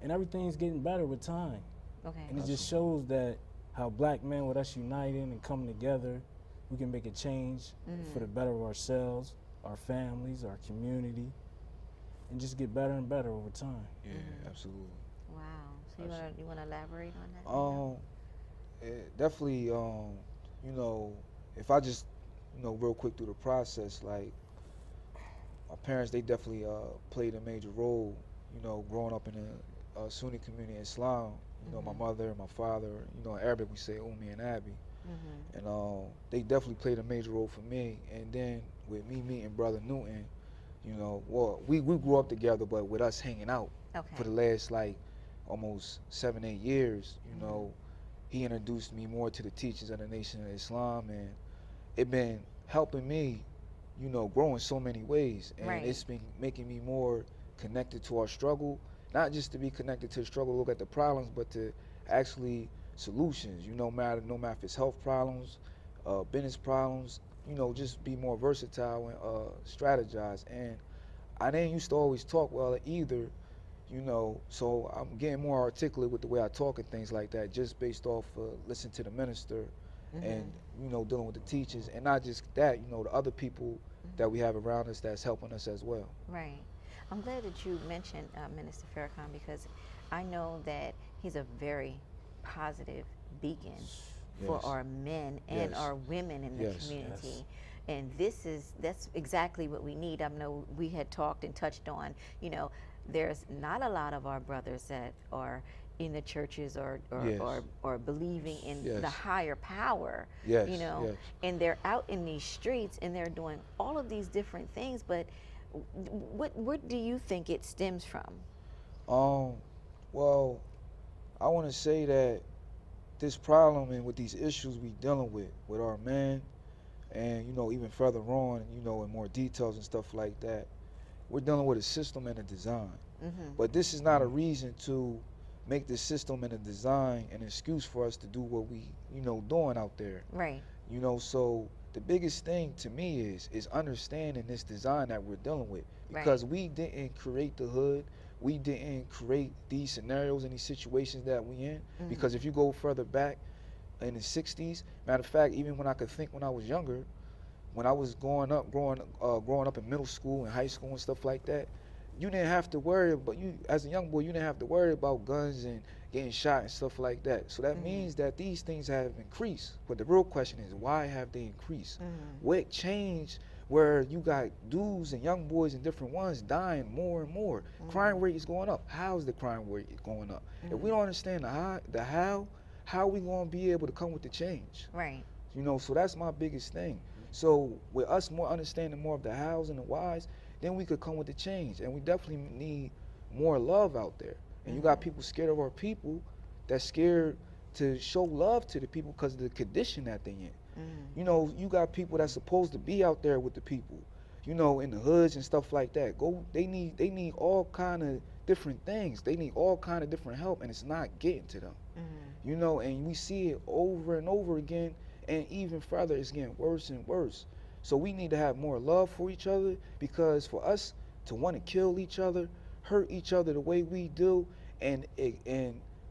G: and everything's getting better with time.
A: Okay.
G: And it just shows that how black men, with us uniting and coming together, we can make a change for the better of ourselves, our families, our community, and just get better and better over time.
F: Yeah, absolutely.
A: Wow. So you want to elaborate on that?
F: Definitely, you know, if I just, you know, real quick through the process, like, my parents, they definitely played a major role, you know, growing up in the Sunni community in Islam. You know, my mother and my father, you know, in Arabic we say Ummi and Abi. And they definitely played a major role for me. And then with me meeting Brother Newton, you know, well, we grew up together, but with us hanging out for the last, like, almost 7-8 years, you know, he introduced me more to the teachings of the Nation of Islam, and it been helping me, you know, grow in so many ways. And it's been making me more connected to our struggle, not just to be connected to the struggle, look at the problems, but to actually solutions, you know, no matter if it's health problems, business problems, you know, just be more versatile and strategize. And I didn't used to always talk well either, you know, so I'm getting more articulate with the way I talk and things like that, just based off listening to the minister and, you know, dealing with the teachers. And not just that, you know, the other people that we have around us that's helping us as well.
A: Right. I'm glad that you mentioned Minister Farrakhan, because I know that he's a very positive beacon for our men and our women in the community. And that's exactly what we need. I know we had talked and touched on, you know, there's not a lot of our brothers that are in the churches
F: Yes.
A: or believing in
F: Yes.
A: the higher power,
F: Yes,
A: you know,
F: yes.
A: and they're out in these streets and they're doing all of these different things. But what do you think it stems from?
F: Well, I want to say that this problem and with these issues we dealing with our men, and even further on, in more details and stuff like that, we're dealing with a system and a design. But this is not a reason to make the system and the design an excuse for us to do what we, doing out there.
A: Right.
F: So the biggest thing to me is understanding this design that we're dealing with,
A: Right.
F: because we didn't create the hood, we didn't create these scenarios and these situations that we in. Because if you go further back in the 60s, matter of fact, even when I could think when I was younger, when I was growing up in middle school and high school and stuff like that, you didn't have to worry about, as a young boy, you didn't have to worry about guns and getting shot and stuff like that. So that means that these things have increased. But the real question is, why have they increased? What changed where you got dudes and young boys and different ones dying more and more? Crime rate is going up. How is the crime rate going up? If we don't understand the how are we going to be able to come with the change?
A: Right.
F: So that's my biggest thing. So with us more understanding more of the hows and the whys, then we could come with the change. And we definitely need more love out there. And you got people scared of our people, that's scared to show love to the people because of the condition that they in. You got people that's supposed to be out there with the people, in the hoods and stuff like that. They need all kind of different things. They need all kind of different help, and it's not getting to them. And we see it over and over again, and even further, it's getting worse and worse. So we need to have more love for each other, because for us to want to kill each other, hurt each other the way we do, and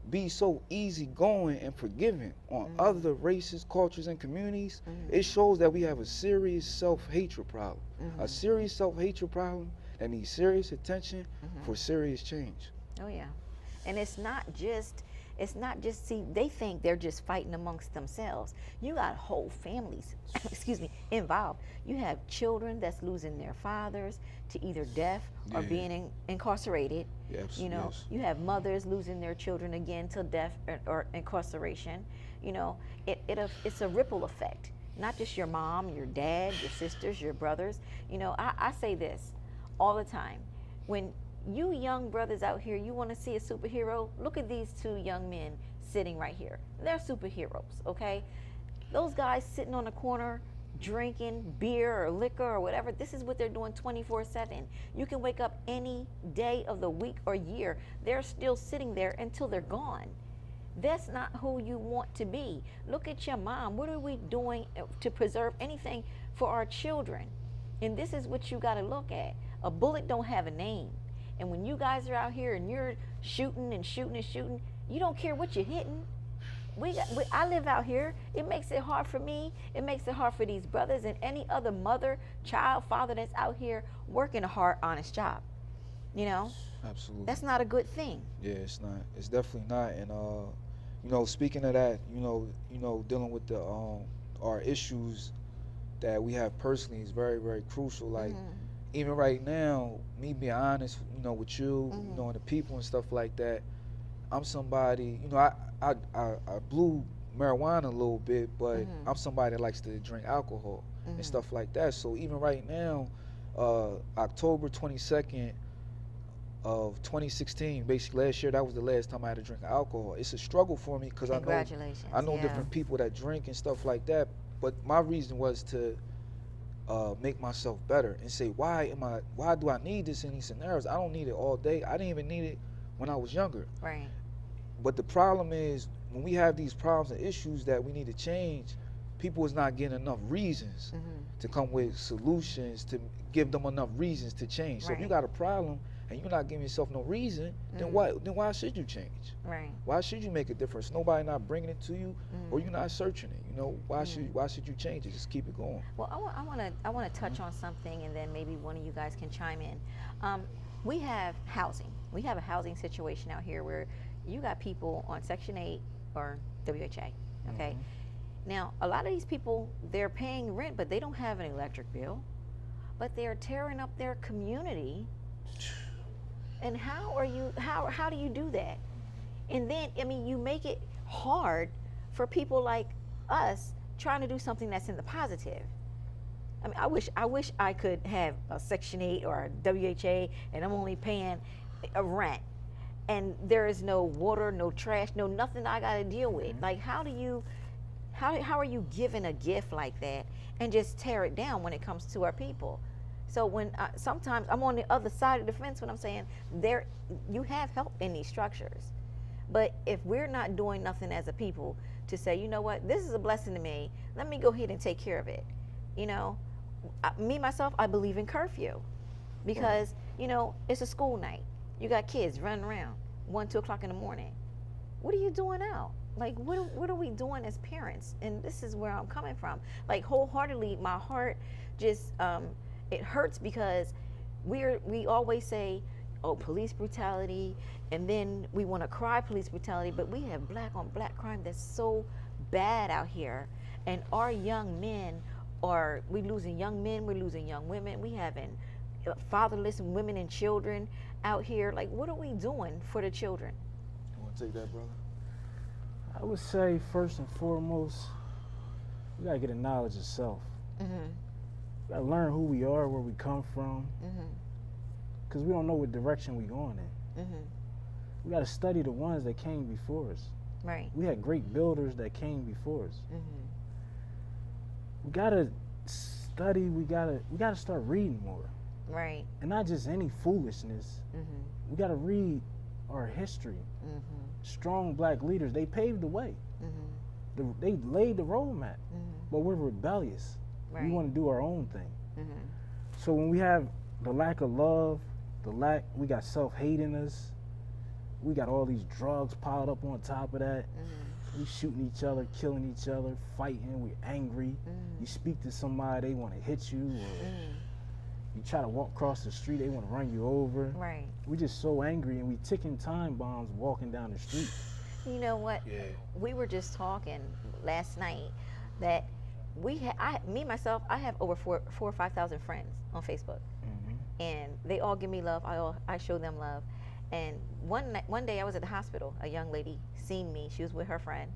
F: be so easygoing and forgiving on other races, cultures, and communities, it shows that we have a serious self-hatred problem. A serious self-hatred problem that needs serious attention for serious change.
A: Oh yeah. And it's not just, see, they think they're just fighting amongst themselves. You got whole families, excuse me, involved. You have children that's losing their fathers to either death or being incarcerated.
F: Yes, yes.
A: You have mothers losing their children again to death or incarceration. It's a ripple effect. Not just your mom, your dad, your sisters, your brothers. I say this all the time. When you young brothers out here, you want to see a superhero? Look at these two young men sitting right here. They're superheroes, okay? Those guys sitting on the corner drinking beer or liquor or whatever, this is what they're doing 24/7. You can wake up any day of the week or year, they're still sitting there until they're gone. That's not who you want to be. Look at your mom. What are we doing to preserve anything for our children? And this is what you got to look at. A bullet don't have a name. And when you guys are out here and you're shooting and shooting and shooting, you don't care what you're hitting. I live out here. It makes it hard for me. It makes it hard for these brothers and any other mother, child, father that's out here working a hard, honest job.
F: Absolutely.
A: That's not a good thing.
F: Yeah, it's not. It's definitely not. And speaking of that, dealing with the our issues that we have personally is very, very crucial. Like even right now, me being honest, with you, and the people and stuff like that, I'm somebody, I blew marijuana a little bit, but I'm somebody that likes to drink alcohol and stuff like that. So even right now, October 22nd of 2016, basically last year, that was the last time I had to drink alcohol. It's a struggle for me because I know different people that drink and stuff like that. But my reason was to make myself better and say, why do I need this in these scenarios? I don't need it all day. I didn't even need it when I was younger.
A: Right.
F: But the problem is when we have these problems and issues that we need to change, people is not getting enough reasons to come with solutions, to give them enough reasons to change. So if you got a problem and you're not giving yourself no reason, then why should you change?
A: Right.
F: Why should you make a difference? Nobody not bringing it to you, or you're not searching it. Why should you change it? Just keep it going.
A: Well, I want to touch on something, and then maybe one of you guys can chime in. We have housing. We have a housing situation out here where you got people on Section 8 or WHA. Okay. Now, a lot of these people, they're paying rent, but they don't have an electric bill. But they're tearing up their community. And how do you do that? And then, I mean, you make it hard for people like us trying to do something that's in the positive. I mean, I wish I could have a Section 8 or a WHA, and I'm only paying a rent, and there is no water, no trash, no nothing I got to deal with. Like, how are you given a gift like that and just tear it down when it comes to our people? So when sometimes I'm on the other side of the fence when I'm saying you have help in these structures, but if we're not doing nothing as a people to say, you know what, this is a blessing to me, let me go ahead and take care of it. You know, me myself, I believe in curfew because it's a school night. You got kids running around 1, 2 o'clock in the morning. What are you doing out? Like, what are we doing as parents? And this is where I'm coming from. Like, wholeheartedly, my heart just it hurts because we always say, oh, police brutality, and then we want to cry police brutality, but we have black on black crime that's so bad out here, and our young men we losing young men, we're losing young women, we having fatherless women and children out here. Like, what are we doing for the children?
F: You want to take that, brother?
G: I would say first and foremost, we gotta get a knowledge of self. We gotta learn who we are, where we come from, because we don't know what direction we going in. We gotta study the ones that came before us.
A: Right.
G: We had great builders that came before us. We gotta study. We gotta start reading more.
A: Right.
G: And not just any foolishness. We gotta read our history. Strong black leaders, they paved the way. They laid the roadmap. But we're rebellious.
A: Right.
G: We want to do our own thing. So when we have the lack of love, we got self-hate in us. We got all these drugs piled up on top of that. We shooting each other, killing each other, fighting, we're angry. You speak to somebody, they want to hit you, or you try to walk across the street, they want to run you over.
A: Right.
G: We're just so angry, and we ticking time bombs walking down the street.
A: You know what?
F: Yeah.
A: We were just talking last night that me myself, I have over 4,000 or 5,000 friends on Facebook, and they all give me love. I show them love. And one day I was at the hospital. A young lady seen me. She was with her friend,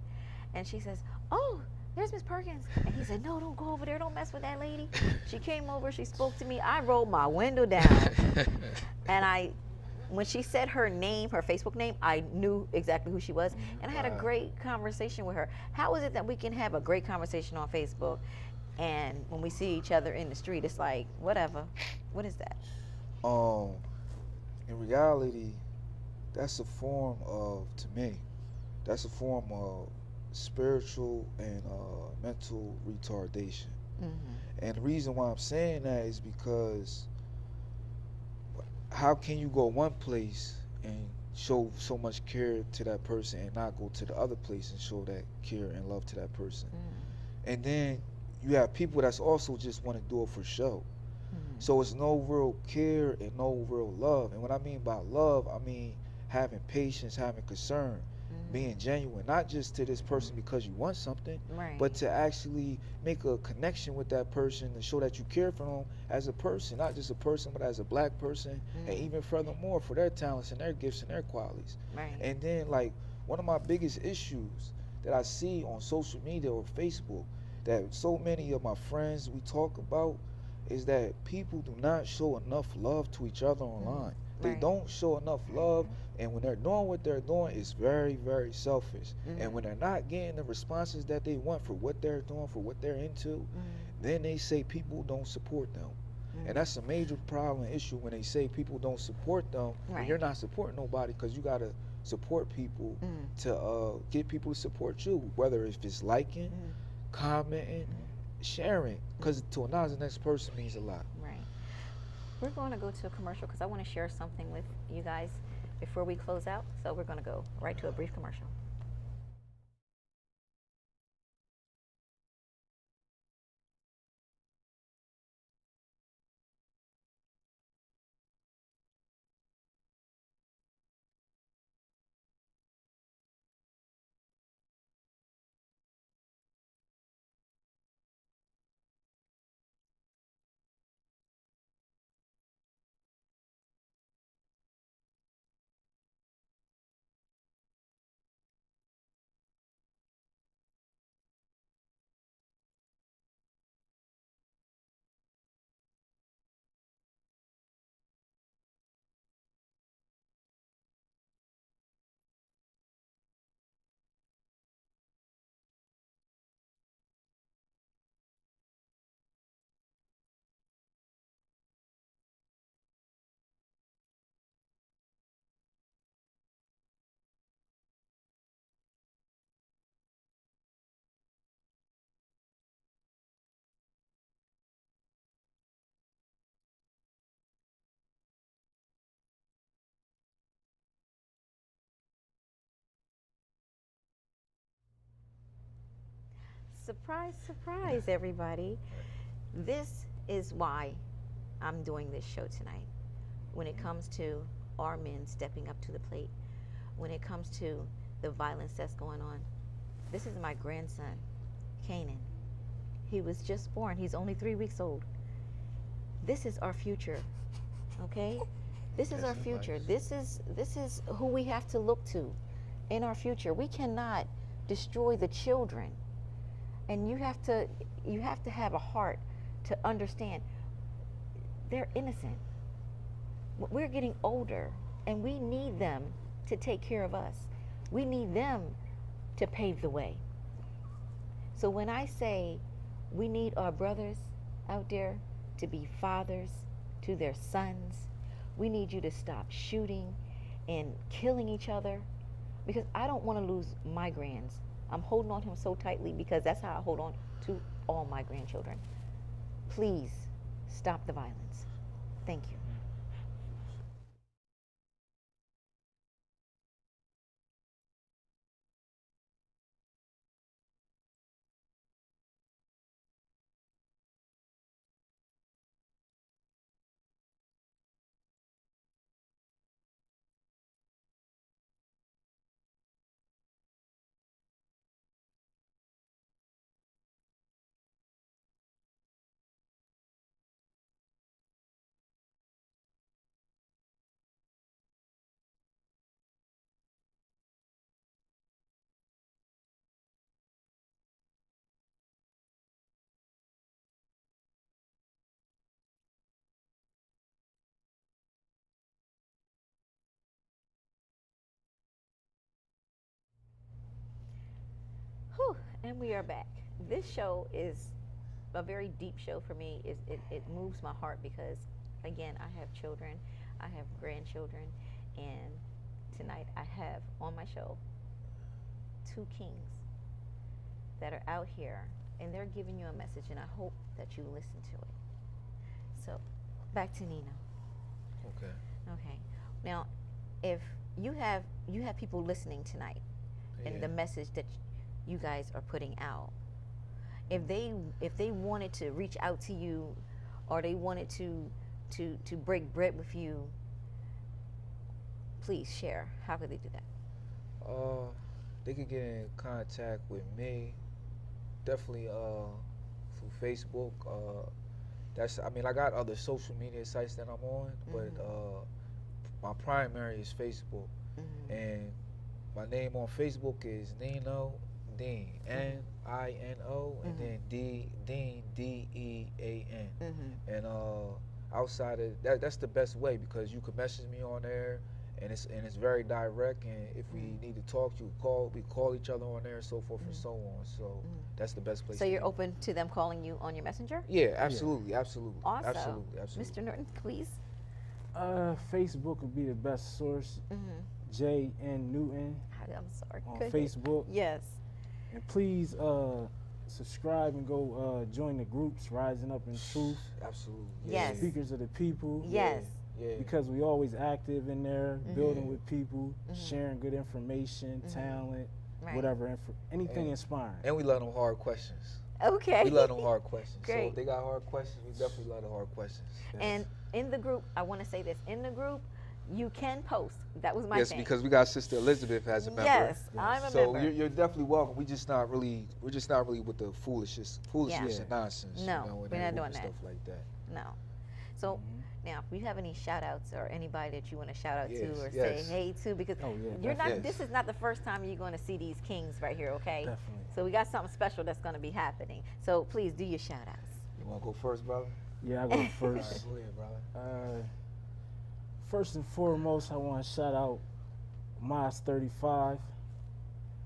A: and she says, "Oh, there's Miss Perkins." And he said, "No, don't go over there. Don't mess with that lady." She came over. She spoke to me. I rolled my window down, and when she said her name, her Facebook name, I knew exactly who she was, and I had a great conversation with her. How is it that we can have a great conversation on Facebook, and when we see each other in the street, it's like whatever? What is that?
F: In reality, that's a form of, to me, that's a form of spiritual and mental retardation. And the reason why I'm saying that is because how can you go one place and show so much care to that person and not go to the other place and show that care and love to that person? And then you have people that's also just want to do it for show. So it's no real care and no real love. And what I mean by love, I mean having patience, having concern, being genuine, not just to this person because you want something,
A: Right.
F: but to actually make a connection with that person and show that you care for them as a person, not just a person, but as a black person, and even furthermore for their talents and their gifts and their qualities.
A: Right.
F: And then, like, one of my biggest issues that I see on social media or Facebook that so many of my friends we talk about is that people do not show enough love to each other online. They
A: Right.
F: don't show enough love, and when they're doing what they're doing, it's very, very selfish. And when they're not getting the responses that they want for what they're doing, for what they're into, then they say people don't support them. And that's a major problem and issue when they say people don't support them.
A: Right.
F: And you're not supporting nobody, because you gotta support people to get people to support you, whether if it's liking, commenting, sharing, because to acknowledge the next person means a lot.
A: Right. We're going to go to a commercial because I want to share something with you guys before we close out. So we're going to go right to a brief commercial. Surprise, surprise, everybody. This is why I'm doing this show tonight. When it comes to our men stepping up to the plate, when it comes to the violence that's going on, this is my grandson, Kanan. He was just born. He's only 3 weeks old. This is our future, okay? This is our future. This is who we have to look to in our future. We cannot destroy the children. And you have to have a heart to understand they're innocent. We're getting older and we need them to take care of us. We need them to pave the way. So when I say we need our brothers out there to be fathers to their sons, we need you to stop shooting and killing each other, because I don't want to lose my grands. I'm holding on to him so tightly because that's how I hold on to all my grandchildren. Please stop the violence. Thank you. Whew, and we are back. This show is a very deep show for me. It moves my heart because, again, I have children, I have grandchildren, and tonight I have on my show 2 kings that are out here, and they're giving you a message, and I hope that you listen to it. So, back to Nino.
F: Okay.
A: Okay. Now, if you have people listening tonight, and
F: Yeah.
A: the message that you guys are putting out, if they wanted to reach out to you, or they wanted to break bread with you, please share. How could they do that?
F: They can get in contact with me. Definitely through Facebook. I got other social media sites that I'm on, but my primary is Facebook. And my name on Facebook is Nino Dean, Nino, and then Dean, Dean. And outside of that, that's the best way, because you can message me on there, and it's very direct. And if we need to talk, we call each other on there, so forth and so on. So that's the best place.
A: So
F: to
A: you're
F: be.
A: open to them calling you on your messenger?
F: Yeah, absolutely, absolutely,
A: Awesome.
F: absolutely.
A: Mr. Norton, please.
G: Facebook would be the best source. J.N. Newton
A: I'm sorry.
G: on
A: Go ahead.
G: Facebook.
A: Yes.
G: And please subscribe and go join the groups Rising Up in Truth.
F: Absolutely.
A: Yes.
G: Speakers of the People.
A: Yes.
F: Yeah.
G: Because we always active in there, building with people, sharing good information, talent,
A: Right.
G: whatever, anything
F: And-
G: inspiring.
F: And we love them hard questions.
A: Okay.
F: We love them hard questions. So
A: Great.
F: if they got hard questions, we definitely love the hard questions. Yes.
A: And in the group, I want to say this. In the group, you can post. That was my
F: yes,
A: thing.
F: because we got Sister Elizabeth as a member.
A: Yes, I'm a
F: So
A: member.
F: you're definitely welcome. We're just not really with the foolishness
A: Yeah.
F: and nonsense.
A: No,
F: you know, and
A: we're
F: that
A: not
F: group
A: doing
F: and
A: that.
F: Stuff like that.
A: No. So now, if you have any shout outs or anybody that you want to shout out to
F: Yes,
A: or
F: yes.
A: say hey to, because
G: Oh, yeah,
A: you're not.
F: definitely.
A: This is not the first time you're going to see these kings right here. Okay.
G: Definitely.
A: So we got something special that's going to be happening. So please do your shout outs.
F: You want to go first, brother?
G: Yeah, I go
F: All right,
G: first.
F: go ahead, brother.
G: First and foremost, I want to shout out Mos 35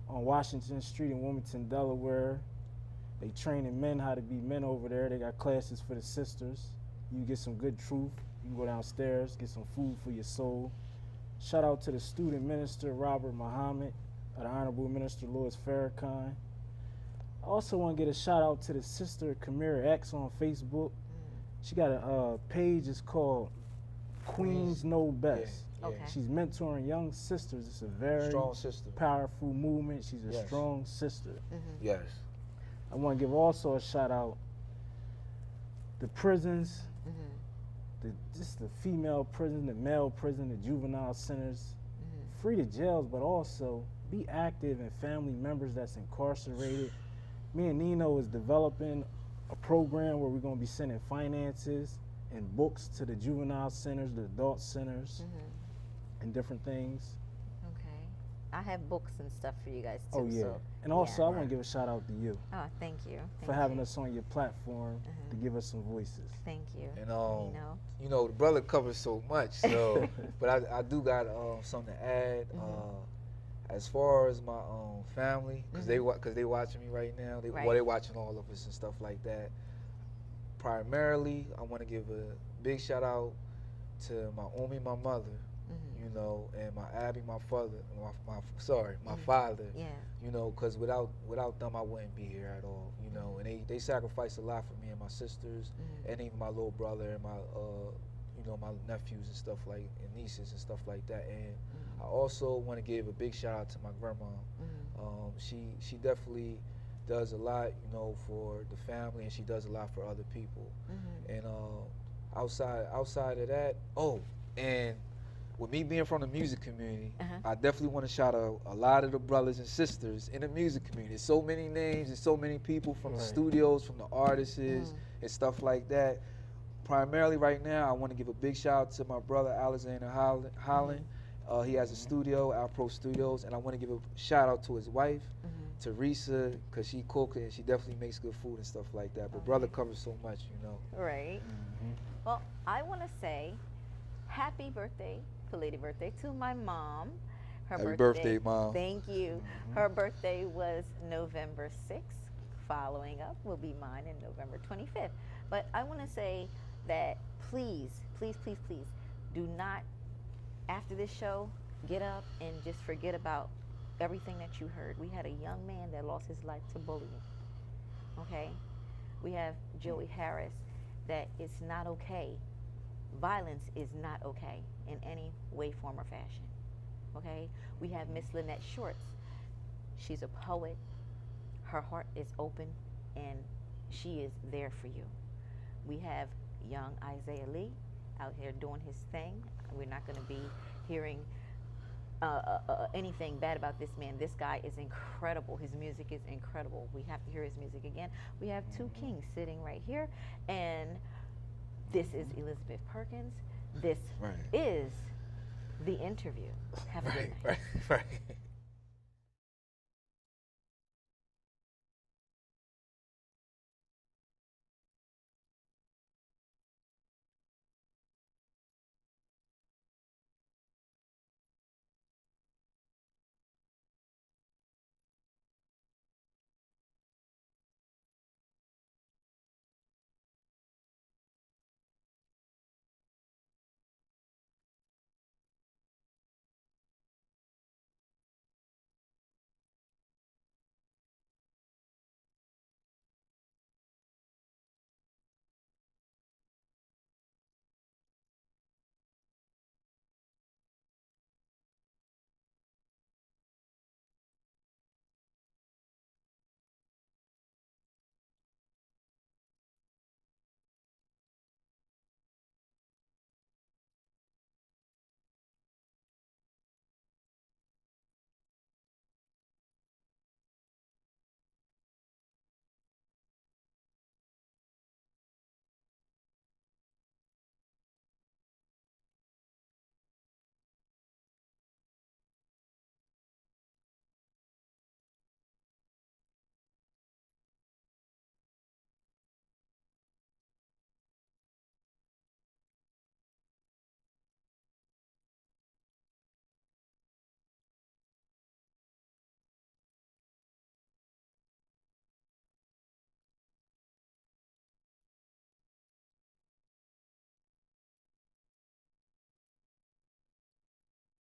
G: on Washington Street in Wilmington, Delaware. They training men how to be men over there. They got classes for the sisters. You can get some good truth. You can go downstairs, get some food for your soul. Shout out to the student minister, Robert Muhammad, the Honorable Minister Louis Farrakhan. I also want to get a shout out to the sister Kamira X on Facebook. She got a page, it's called Queens Know Best.
F: Yeah,
A: Okay.
G: She's mentoring young sisters. It's a very
F: Strong sister.
G: powerful movement. She's a
F: Yes.
G: strong sister.
F: Yes.
G: I want to give also a shout out the prisons, just the female prison, the male prison, the juvenile centers, free the jails, but also be active in family members that's incarcerated. Me and Nino is developing a program where we're going to be sending finances and books to the juvenile centers, the adult centers, and different things.
A: Okay. I have books and stuff for you guys too.
G: Oh yeah,
A: So,
G: and also
A: yeah.
G: I want to give a shout out to you
A: Oh, thank you.
G: for having us on your platform to give us some voices.
A: Thank you.
F: And
A: Nino.
F: you know, the brother covers so much. So, but I do got something to add. As far as my family, because they watching me right now. They watching all of us and stuff like that. Primarily, I want to give a big shout out to my Omi, my mother, you know, and my Abby, my father, my father.
A: Yeah.
F: You know, because without them, I wouldn't be here at all. You know, and they sacrificed a lot for me and my sisters, and even my little brother and my you know, my nephews and stuff and nieces and stuff like that. And I also want to give a big shout out to my grandma. She definitely does a lot, you know, for the family, and she does a lot for other people. And outside of that, and with me being from the music community, I definitely want to shout out a lot of the brothers and sisters in the music community. There's so many names and so many people from the studios, from the artists and stuff like that. Primarily right now, I want to give a big shout out to my brother Alexander Holland. He has a studio, Alpro Studios, and I want to give a shout out to his wife, Teresa, because she cooks and she definitely makes good food and stuff like that. But brother covers so much, you know.
A: Right. Well, I want to say happy birthday, belated birthday, to my mom. Her
F: Happy birthday, Mom.
A: Thank you. Her birthday was November 6th. Following up will be mine in November 25th. But I want to say that please, please, please, please do not, after this show, get up and just forget about everything that you heard. We had a young man that lost his life to bullying. Okay? We have Joey Harris, that it's not okay. Violence is not okay in any way, form, or fashion. Okay? We have Miss Lynette Shorts. She's a poet. Her heart is open, and she is there for you. We have young Isaiah Lee out here doing his thing. We're not going to be hearing anything bad about this man. This guy is incredible. His music is incredible. We have to hear his music again. We have two kings sitting right here, and this is Elizabeth Perkins. This is The Interview. Have a good night.
F: Right.